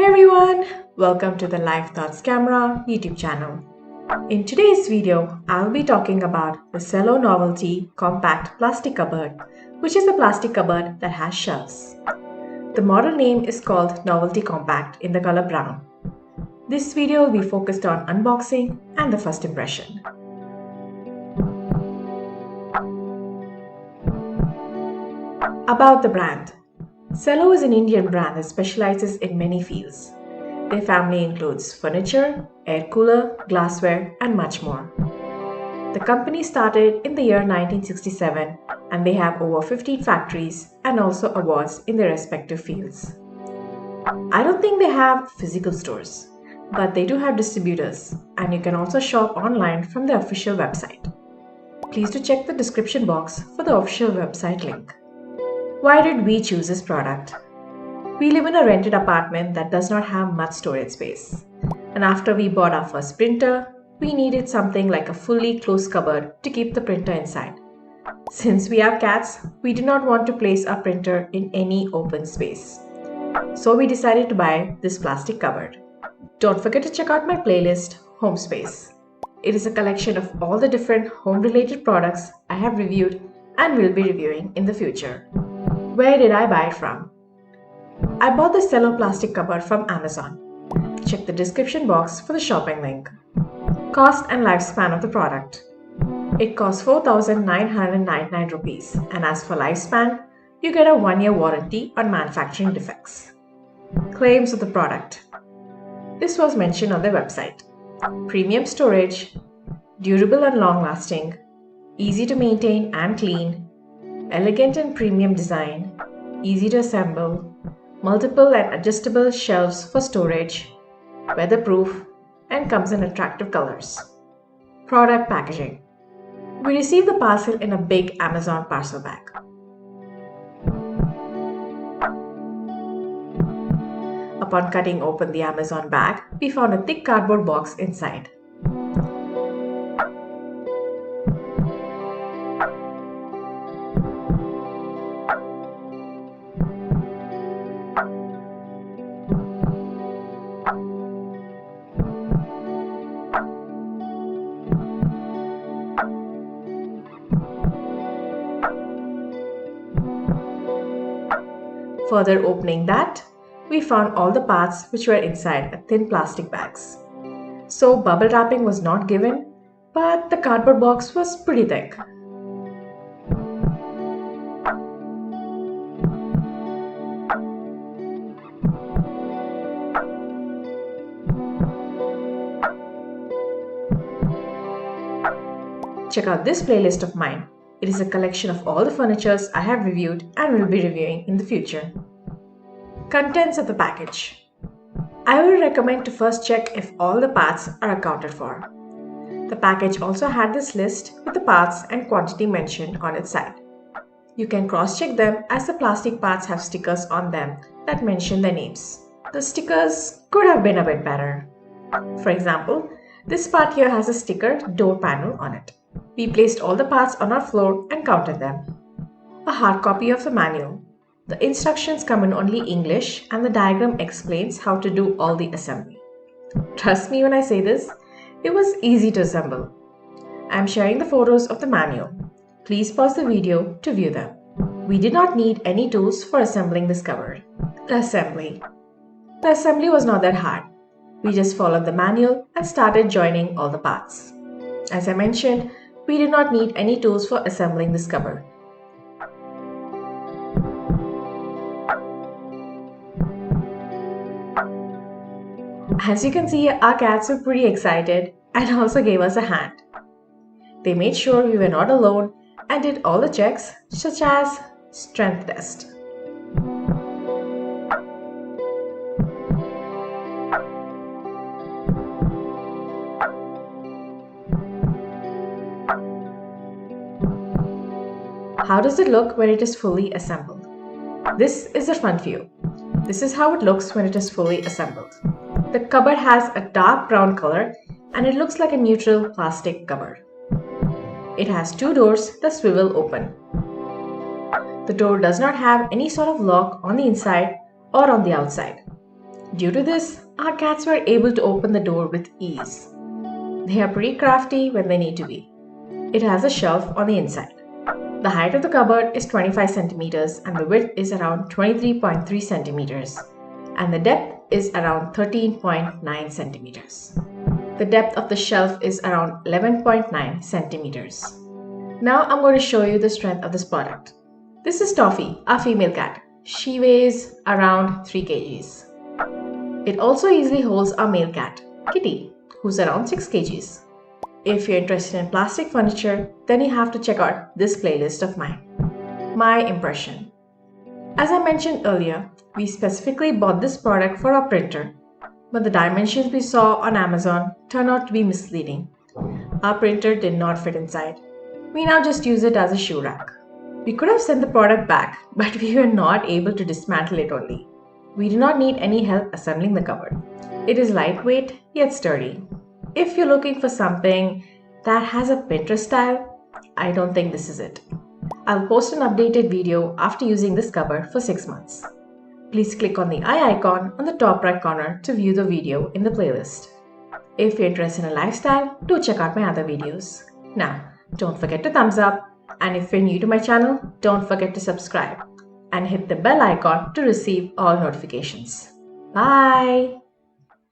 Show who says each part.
Speaker 1: everyone, welcome to the LifeThoughtsCamera YouTube channel. In today's video, I'll be talking about the Cello Novelty Compact Plastic Cupboard, which is a plastic cupboard that has shelves. The model name is called Novelty Compact in the color brown. This video will be focused on unboxing and the first impression. About the brand. Cello is an Indian brand that specializes in many fields. Their family includes furniture, air cooler, glassware, and much more. The company started in the year 1967 and they have over 15 factories and also awards in their respective fields. I don't think they have physical stores, but they do have distributors and you can also shop online from their official website. Please do check the description box for the official website link. Why did we choose this product? We live in a rented apartment that does not have much storage space. And after we bought our first printer, we needed something like a fully closed cupboard to keep the printer inside. Since we have cats, we did not want to place our printer in any open space. So we decided to buy this plastic cupboard. Don't forget to check out my playlist, Home Space. It is a collection of all the different home-related products I have reviewed and will be reviewing in the future. Where did I buy it from? I bought the Cello plastic cupboard from Amazon. Check the description box for the shopping link. Cost and lifespan of the product. It costs 4,999 rupees, and as for lifespan, you get a 1-year warranty on manufacturing defects. Claims of the product. This was mentioned on their website. Premium storage, durable and long-lasting, easy to maintain and clean, elegant and premium design, easy to assemble, multiple and adjustable shelves for storage, weatherproof, and comes in attractive colors. Product packaging. We received the parcel in a big Amazon parcel bag. Upon cutting open the Amazon bag, we found a thick cardboard box inside. Further opening that, we found all the parts which were inside a thin plastic bags. So bubble wrapping was not given, but the cardboard box was pretty thick. Check out this playlist of mine. It is a collection of all the furnitures I have reviewed and will be reviewing in the future. Contents of the package. I will recommend to first check if all the parts are accounted for. The package also had this list with the parts and quantity mentioned on its side. You can cross-check them as the plastic parts have stickers on them that mention their names. The stickers could have been a bit better. For example, this part here has a sticker door panel on it. We placed all the parts on our floor and counted them. A hard copy of the manual. The instructions come in only English and the diagram explains how to do all the assembly. Trust me when I say this, it was easy to assemble. I am sharing the photos of the manual. Please pause the video to view them. We did not need any tools for assembling this cupboard. The assembly. The assembly was not that hard. We just followed the manual and started joining all the parts. As I mentioned, we did not need any tools for assembling this cupboard. As you can see, our cats were pretty excited and also gave us a hand. They made sure we were not alone and did all the checks such as strength test. How does it look when it is fully assembled? This is the front view. This is how it looks when it is fully assembled. The cupboard has a dark brown color and it looks like a neutral plastic cupboard. It has 2 doors that swivel open. The door does not have any sort of lock on the inside or on the outside. Due to this, our cats were able to open the door with ease. They are pretty crafty when they need to be. It has a shelf on the inside. The height of the cupboard is 25 centimeters and the width is around 23.3 centimeters. And the depth is around 13.9 centimeters. The depth of the shelf is around 11.9 centimeters. Now I'm going to show you the strength of this product. This is Toffee, our female cat. She weighs around 3 kgs. It also easily holds our male cat, Kitty, who's around 6 kgs. If you're interested in plastic furniture, then you have to check out this playlist of mine. My impression. As I mentioned earlier, we specifically bought this product for our printer, but the dimensions we saw on Amazon turned out to be misleading. Our printer did not fit inside. We now just use it as a shoe rack. We could have sent the product back, but we were not able to dismantle it only. We do not need any help assembling the cupboard. It is lightweight yet sturdy. If you're looking for something that has a Pinterest style, I don't think this is it. I'll post an updated video after using this cupboard for 6 months. Please click on the eye icon on the top right corner to view the video in the playlist. If you're interested in lifestyle, do check out my other videos. Now, don't forget to thumbs up, and if you're new to my channel, don't forget to subscribe and hit the bell icon to receive all notifications. Bye!